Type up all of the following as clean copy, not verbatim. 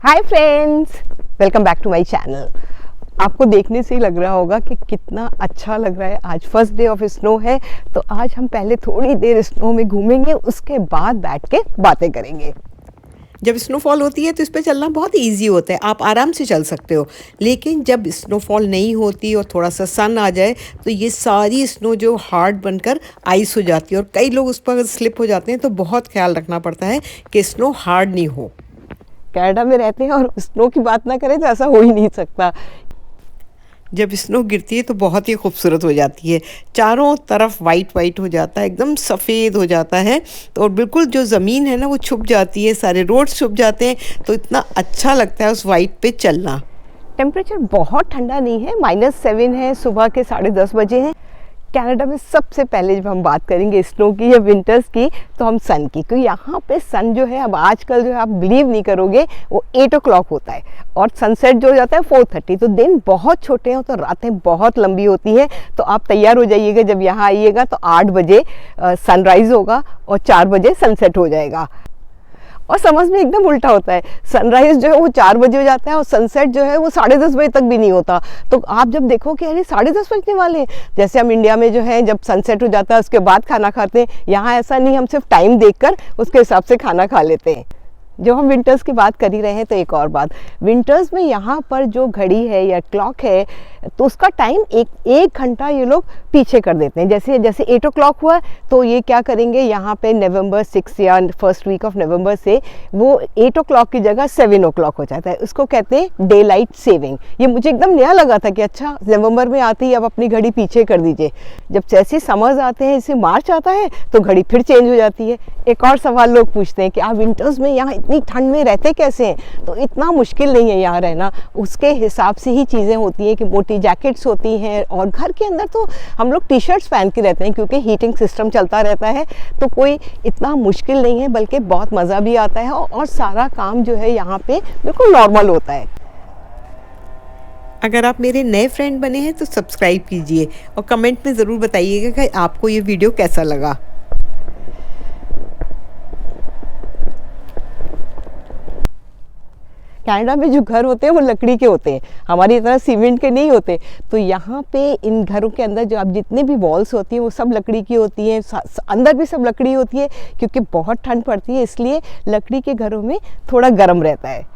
Hi friends, welcome back to my channel. आपको देखने से ही लग रहा होगा कि कितना अच्छा लग रहा है। आज फर्स्ट डे ऑफ स्नो है, तो आज हम पहले थोड़ी देर स्नो में घूमेंगे, उसके बाद बैठ के बातें करेंगे। जब स्नोफॉल होती है तो इस पे चलना बहुत इजी होता है, आप आराम से चल सकते हो। लेकिन जब स्नोफॉल नहीं होती और थोड़ा सा सन आ जाए तो ये सारी स्नो जो हार्ड बनकर आइस हो जाती है और कई लोग उस पर स्लिप हो जाते हैं। तो बहुत ख्याल रखना पड़ता है कि स्नो हार्ड नहीं हो। कनाडा में रहते हैं और स्नो की बात ना करें तो ऐसा हो ही नहीं सकता। जब स्नो गिरती है तो बहुत ही खूबसूरत हो जाती है, चारों तरफ वाइट वाइट हो जाता है, एकदम सफ़ेद हो जाता है। तो और बिल्कुल जो ज़मीन है ना वो छुप जाती है, सारे रोड्स छुप जाते हैं, तो इतना अच्छा लगता है उस वाइट पे चलना। टेम्परेचर बहुत ठंडा नहीं है, -7 है, सुबह के 10:30 बजे हैं। कनाडा में सबसे पहले जब हम बात करेंगे स्नो की या विंटर्स की तो हम सन की, क्योंकि यहाँ पे सन जो है अब आजकल जो है आप बिलीव नहीं करोगे वो 8 o'clock होता है और सनसेट जो हो जाता है 4:30। तो दिन बहुत छोटे हैं तो रातें बहुत लंबी होती हैं। तो आप तैयार हो जाइएगा, जब यहाँ आइएगा तो 8 बजे सनराइज़ होगा और 4 बजे सनसेट हो जाएगा। और समझ में एकदम उल्टा होता है, सनराइज जो है वो 4 बजे हो जाता है और सनसेट जो है वो 10:30 बजे तक भी नहीं होता। तो आप जब देखो कि अरे 10:30 बजने वाले हैं, जैसे हम इंडिया में जो है जब सनसेट हो जाता है उसके बाद खाना खाते हैं, यहाँ ऐसा नहीं, हम सिर्फ टाइम देखकर उसके हिसाब से खाना खा लेते हैं। जब हम विंटर्स की बात कर ही रहे हैं तो एक और बात, विंटर्स में यहाँ पर जो घड़ी है या क्लॉक है तो उसका टाइम एक घंटा ये लोग पीछे कर देते हैं। जैसे 8 o'clock हुआ तो ये क्या करेंगे, यहाँ पे नवंबर 6 या फर्स्ट वीक ऑफ नवंबर से वो 8 o'clock की जगह 7 o'clock हो जाता है। उसको कहते हैं डे लाइट सेविंग। ये मुझे एकदम नया लगा था कि अच्छा नवंबर में आते ही अब अपनी घड़ी पीछे कर दीजिए। जब जैसे समर्स आते हैं, जैसे मार्च आता है तो घड़ी फिर चेंज हो जाती है। एक और सवाल लोग पूछते हैं कि आप विंटर्स में यहाँ इतनी ठंड में रहते कैसे हैं? तो इतना मुश्किल नहीं है यहाँ रहना, उसके हिसाब से ही चीज़ें होती हैं कि मोटी जैकेट्स होती हैं और घर के अंदर तो हम लोग टी-शर्ट्स पहन के रहते हैं क्योंकि हीटिंग सिस्टम चलता रहता है। तो कोई इतना मुश्किल नहीं है, बल्कि बहुत मज़ा भी आता है और सारा काम जो है यहाँ पे बिल्कुल नॉर्मल होता है। अगर आप मेरे नए फ्रेंड बने हैं तो सब्सक्राइब कीजिए और कमेंट में ज़रूर बताइएगा कि आपको ये वीडियो कैसा लगा। कनाडा में जो घर होते हैं वो लकड़ी के होते हैं, हमारी तरह सीमेंट के नहीं होते। तो यहाँ पे इन घरों के अंदर जो अब जितने भी वॉल्स होती हैं वो सब लकड़ी की होती हैं, अंदर भी सब लकड़ी होती है क्योंकि बहुत ठंड पड़ती है, इसलिए लकड़ी के घरों में थोड़ा गर्म रहता है।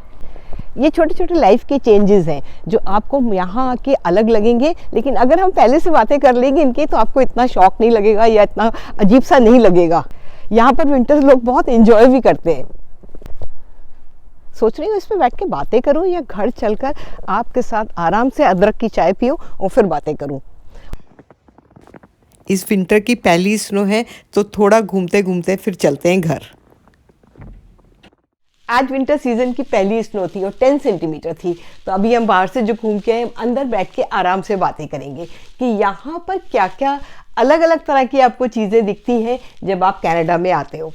ये छोटे छोटे लाइफ के चेंजेस हैं जो आपको यहाँ आके अलग लगेंगे, लेकिन अगर हम पहले से बातें कर लेंगे इनकी तो आपको इतना शौक नहीं लगेगा या इतना अजीब सा नहीं लगेगा। यहाँ पर विंटर्स लोग बहुत एंजॉय भी करते हैं। सोच रही हूँ इस पे बैठ के बातें करूँ या घर चलकर आपके साथ आराम से अदरक की चाय पीऊँ और फिर बातें करूँ। इस विंटर की पहली स्नो है तो थोड़ा घूमते घूमते फिर चलते हैं घर। आज विंटर सीजन की पहली स्नो थी और 10 सेंटीमीटर थी। तो अभी हम बाहर से जो घूम के आए, अंदर बैठ के आराम से बातें करेंगे कि यहाँ पर क्या क्या अलग अलग तरह की आपको चीज़ें दिखती हैं जब आप कनाडा में आते हो।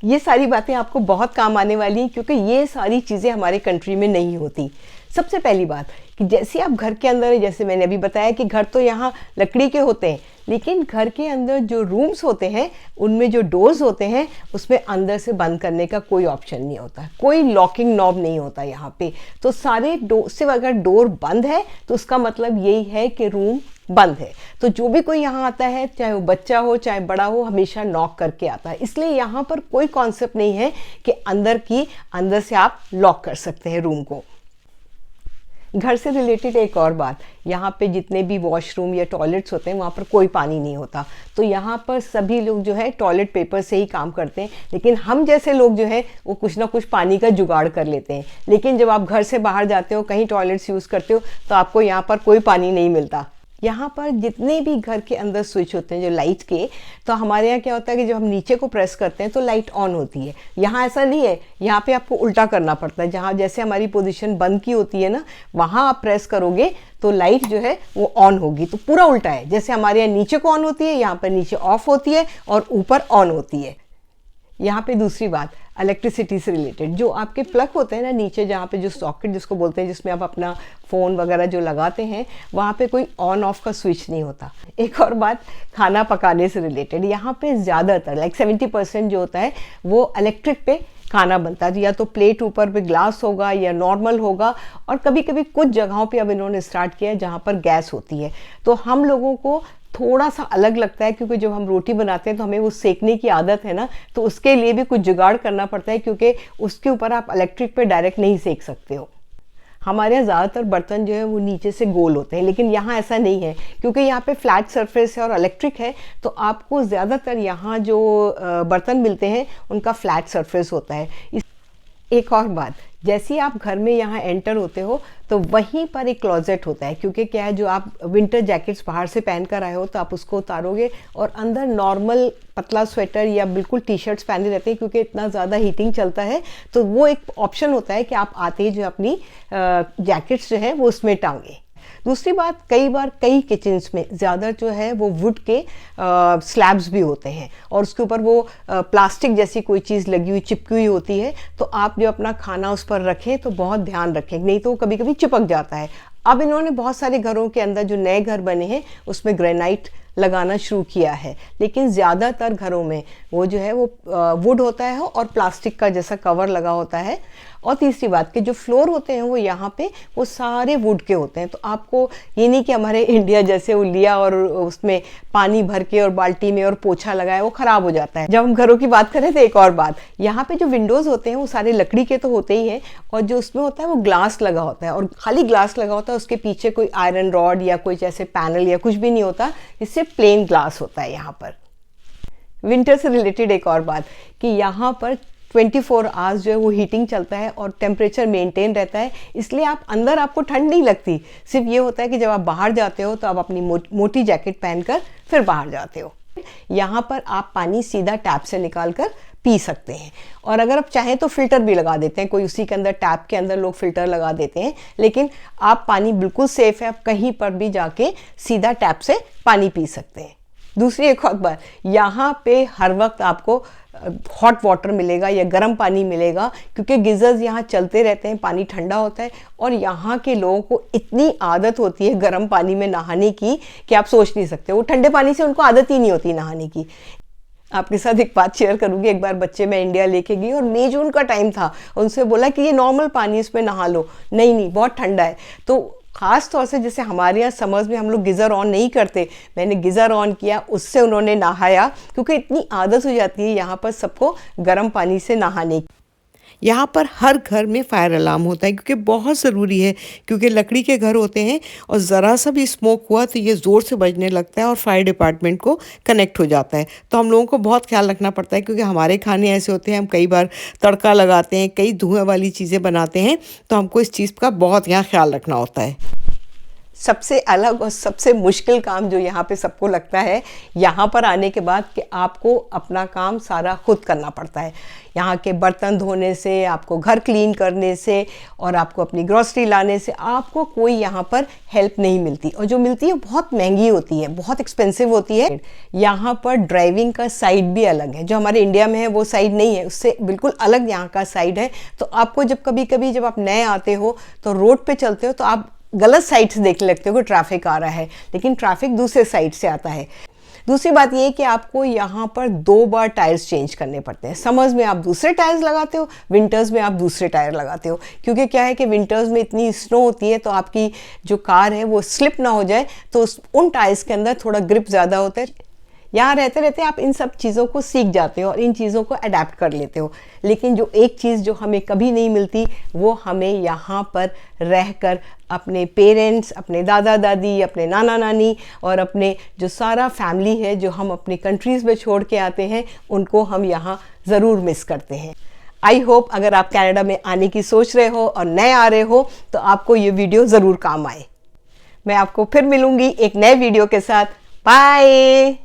ये सारी बातें आपको बहुत काम आने वाली हैं क्योंकि ये सारी चीज़ें हमारे कंट्री में नहीं होती। सबसे पहली बात कि जैसे आप घर के अंदर, जैसे मैंने अभी बताया कि घर तो यहाँ लकड़ी के होते हैं, लेकिन घर के अंदर जो रूम्स होते हैं उनमें जो डोर्स होते हैं उसमें अंदर से बंद करने का कोई ऑप्शन नहीं होता, कोई लॉकिंग नॉब नहीं होता यहाँ पे। तो सारे डोर से अगर डोर बंद है तो उसका मतलब यही है कि रूम बंद है। तो जो भी कोई यहाँ आता है, चाहे वो बच्चा हो चाहे बड़ा हो, हमेशा नॉक करके आता है। इसलिए यहाँ पर कोई कॉन्सेप्ट नहीं है कि अंदर से आप लॉक कर सकते हैं रूम को। घर से रिलेटेड एक और बात, यहाँ पे जितने भी वॉशरूम या टॉयलेट्स होते हैं वहाँ पर कोई पानी नहीं होता। तो यहाँ पर सभी लोग जो है टॉयलेट पेपर से ही काम करते हैं, लेकिन हम जैसे लोग जो है वो कुछ ना कुछ पानी का जुगाड़ कर लेते हैं। लेकिन जब आप घर से बाहर जाते हो, कहीं टॉयलेट्स यूज़ करते हो, तो आपको यहाँ पर कोई पानी नहीं मिलता। यहाँ पर जितने भी घर के अंदर स्विच होते हैं जो लाइट के, तो हमारे यहाँ क्या होता है कि जब हम नीचे को प्रेस करते हैं तो लाइट ऑन होती है। यहाँ ऐसा नहीं है, यहाँ पे आपको उल्टा करना पड़ता है। जहाँ जैसे हमारी पोजीशन बंद की होती है ना, वहाँ आप प्रेस करोगे तो लाइट जो है वो ऑन होगी। तो पूरा उल्टा है, जैसे हमारे यहाँ नीचे को ऑन होती है, यहाँ पर नीचे ऑफ होती है और ऊपर ऑन होती है। यहाँ पे दूसरी बात, इलेक्ट्रिसिटी से रिलेटेड जो आपके प्लग होते हैं ना नीचे, जहाँ पे जो सॉकेट जिसको बोलते हैं, जिसमें आप अपना फ़ोन वगैरह जो लगाते हैं, वहाँ पे कोई ऑन ऑफ का स्विच नहीं होता। एक और बात, खाना पकाने से रिलेटेड यहाँ पे ज़्यादातर 70% जो होता है वो इलेक्ट्रिक पे खाना बनता है, या तो प्लेट ऊपर पे ग्लास होगा या नॉर्मल होगा। और कभी कभी कुछ जगहों पे अब इन्होंने स्टार्ट किया है जहाँ पर गैस होती है, तो हम लोगों को थोड़ा सा अलग लगता है, क्योंकि जब हम रोटी बनाते हैं तो हमें वो सेकने की आदत है ना, तो उसके लिए भी कुछ जुगाड़ करना पड़ता है, क्योंकि उसके ऊपर आप इलेक्ट्रिक पे डायरेक्ट नहीं सेक सकते हो। हमारे यहाँ ज़्यादातर बर्तन जो है वो नीचे से गोल होते हैं, लेकिन यहाँ ऐसा नहीं है, क्योंकि यहाँ पे फ्लैट सरफेस है और इलेक्ट्रिक है, तो आपको ज़्यादातर यहाँ जो बर्तन मिलते हैं उनका फ्लैट सरफेस होता है। एक और बात, जैसे ही आप घर में यहाँ एंटर होते हो तो वहीं पर एक क्लोजेट होता है, क्योंकि क्या है, जो आप विंटर जैकेट्स बाहर से पहन कर आए हो तो आप उसको उतारोगे और अंदर नॉर्मल पतला स्वेटर या बिल्कुल टी शर्ट्स पहने रहते हैं, क्योंकि इतना ज़्यादा हीटिंग चलता है। तो वो एक ऑप्शन होता है कि आप आते ही जो अपनी जैकेट्स जो है वो उसमें टांगे। दूसरी बात, कई बार कई किचन्स में ज़्यादा जो है वो वुड के स्लैब्स भी होते हैं और उसके ऊपर वो प्लास्टिक जैसी कोई चीज़ लगी हुई चिपकी हुई होती है, तो आप जो अपना खाना उस पर रखें तो बहुत ध्यान रखें, नहीं तो कभी कभी चिपक जाता है। अब इन्होंने बहुत सारे घरों के अंदर जो नए घर बने हैं उसमें ग्रेनाइट लगाना शुरू किया है, लेकिन ज़्यादातर घरों में वो जो है वो वुड होता है और प्लास्टिक का जैसा कवर लगा होता है। और तीसरी बात कि जो फ्लोर होते हैं वो यहाँ पे वो सारे वुड के होते हैं, तो आपको ये नहीं कि हमारे इंडिया जैसे वो लिया और उसमें पानी भर के और बाल्टी में और पोछा लगाया वो ख़राब हो जाता है। जब हम घरों की बात करें तो एक और बात, यहाँ पे जो विंडोज़ होते हैं वो सारे लकड़ी के तो होते ही हैं, और जो उसमें होता है वो ग्लास लगा होता है, और खाली ग्लास लगा होता है, उसके पीछे कोई आयरन रॉड या कोई जैसे पैनल या कुछ भी नहीं होता, इससे प्लेन ग्लास होता है यहाँ पर। विंटर से रिलेटेड एक और बात कि यहाँ पर 24 आवर्स जो है वो हीटिंग चलता है और टेम्परेचर मेंटेन रहता है, इसलिए आप अंदर आपको ठंड नहीं लगती। सिर्फ ये होता है कि जब आप बाहर जाते हो तो आप अपनी मोटी जैकेट पहनकर फिर बाहर जाते हो। यहाँ पर आप पानी सीधा टैप से निकाल कर पी सकते हैं, और अगर आप चाहें तो फ़िल्टर भी लगा देते हैं, कोई उसी के अंदर टैप के अंदर लोग फ़िल्टर लगा देते हैं, लेकिन आप पानी बिल्कुल सेफ़ है, आप कहीं पर भी जाके सीधा टैप से पानी पी सकते हैं। दूसरी एक और बात, यहाँ पे हर वक्त आपको हॉट वाटर मिलेगा या गर्म पानी मिलेगा, क्योंकि गीज़र्स यहाँ चलते रहते हैं, पानी ठंडा होता है, और यहाँ के लोगों को इतनी आदत होती है गर्म पानी में नहाने की कि आप सोच नहीं सकते, वो ठंडे पानी से उनको आदत ही नहीं होती नहाने की। आपके साथ एक बात शेयर करूँगी, एक बार बच्चे मैं इंडिया लेके गई और मई जून का टाइम था, उनसे बोला कि ये नॉर्मल पानी इसमें नहा लो, नहीं बहुत ठंडा है। तो ख़ास तौर से जैसे हमारे यहाँ समर्स में हम लोग गीज़र ऑन नहीं करते, मैंने गीज़र ऑन किया, उससे उन्होंने नहाया, क्योंकि इतनी आदत हो जाती है यहाँ पर सबको गर्म पानी से नहाने की। यहाँ पर हर घर में फायर अलार्म होता है, क्योंकि बहुत ज़रूरी है, क्योंकि लकड़ी के घर होते हैं और ज़रा सा भी स्मोक हुआ तो ये ज़ोर से बजने लगता है और फायर डिपार्टमेंट को कनेक्ट हो जाता है। तो हम लोगों को बहुत ख्याल रखना पड़ता है, क्योंकि हमारे खाने ऐसे होते हैं, हम कई बार तड़का लगाते हैं, कई धुएँ वाली चीज़ें बनाते हैं, तो हमको इस चीज़ का बहुत यहाँ ख्याल रखना होता है। सबसे अलग और सबसे मुश्किल काम जो यहाँ पे सबको लगता है यहाँ पर आने के बाद, कि आपको अपना काम सारा खुद करना पड़ता है। यहाँ के बर्तन धोने से, आपको घर क्लीन करने से, और आपको अपनी ग्रॉसरी लाने से, आपको कोई यहाँ पर हेल्प नहीं मिलती, और जो मिलती है बहुत महंगी होती है, बहुत एक्सपेंसिव होती है। यहाँ पर ड्राइविंग का साइड भी अलग है, जो हमारे इंडिया में है वो साइड नहीं है, उससे बिल्कुल अलग यहाँ का साइड है। तो आपको जब कभी जब आप नए आते हो तो रोड पे चलते हो तो आप गलत साइड से देखने लगते हो कि ट्रैफिक आ रहा है, लेकिन ट्रैफिक दूसरे साइड से आता है। दूसरी बात ये है कि आपको यहाँ पर 2 बार टायर्स चेंज करने पड़ते हैं। समर्स में आप दूसरे टायर्स लगाते हो, विंटर्स में आप दूसरे टायर लगाते हो, क्योंकि क्या है कि विंटर्स में इतनी स्नो होती है, तो आपकी जो कार है वो स्लिप ना हो जाए, तो उन टायर्स के अंदर थोड़ा ग्रिप ज़्यादा होता है। यहाँ रहते रहते आप इन सब चीज़ों को सीख जाते हो और इन चीज़ों को अडेप्ट कर लेते हो। लेकिन जो एक चीज़ जो हमें कभी नहीं मिलती, वो हमें यहाँ पर रहकर अपने पेरेंट्स, अपने दादा दादी, अपने नाना नानी और अपने जो सारा फैमिली है जो हम अपनी कंट्रीज़ में छोड़ के आते हैं, उनको हम यहाँ ज़रूर मिस करते हैं। आई होप अगर आप कनाडा में आने की सोच रहे हो और नए आ रहे हो तो आपको ये वीडियो ज़रूर काम आए। मैं आपको फिर मिलूँगी एक नए वीडियो के साथ। बाय।